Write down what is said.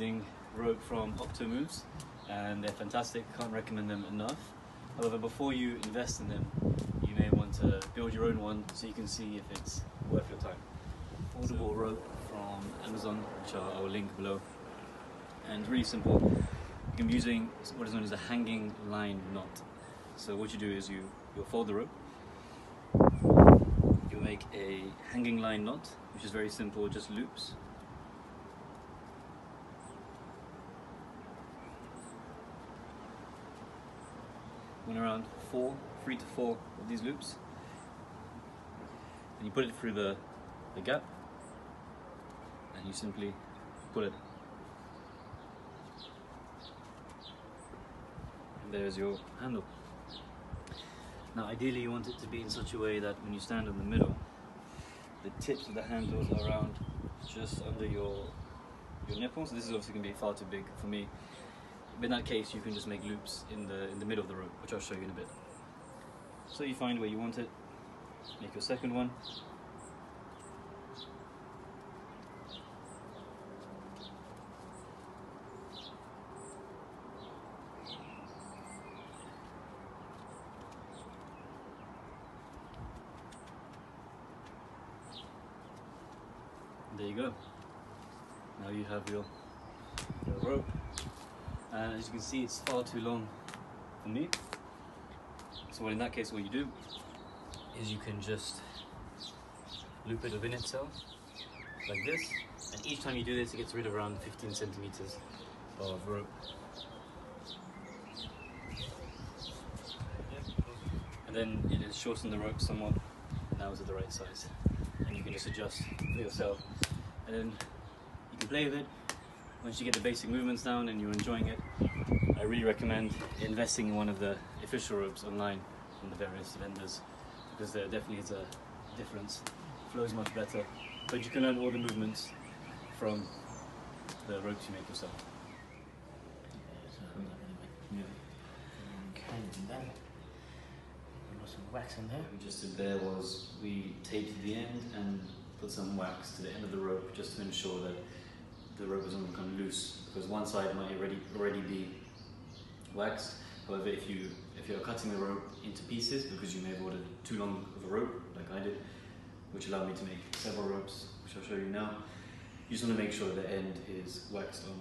Using rope from Moves, and they're fantastic, can't recommend them enough. However, before you invest in them, you may want to build your own one so you can see if it's worth your time. Affordable rope from Amazon, which I will link below, and really simple. You can be using what is known as a hanging line knot. So what you do is you'll fold the rope, you'll make a hanging line knot, which is very simple, just loops. Around 3 to 4 of these loops, and you put it through the gap, and you simply pull it, and there's your handle. Now ideally you want it to be in such a way that when you stand in the middle, the tips of the handles are around just under your nipples. This is obviously going to be far too big for me. But in that case, you can just make loops in the middle of the rope, which I'll show you in a bit. So you find where you want it, make your second one. There you go. Now you have your rope. And as you can see, it's far too long for me. So in that case, what you do is you can just loop it within itself, like this. And each time you do this, it gets rid of around 15 centimeters of rope. And then it has shortened the rope somewhat. Now it's at the right size. And you can just adjust for yourself. And then you can play with it. Once you get the basic movements down and you're enjoying it, I really recommend investing in one of the official ropes online from the various vendors, because there definitely is a difference. It flows much better, but you can learn all the movements from the ropes you make yourself. Some wax in there. What we just did there was we taped the end and put some wax to the end of the rope just to ensure that the rope doesn't become loose, because one side might already be waxed. However, if you're cutting the rope into pieces because you may have ordered too long of a rope, like I did, which allowed me to make several ropes, which I'll show you now, you just want to make sure the end is waxed on.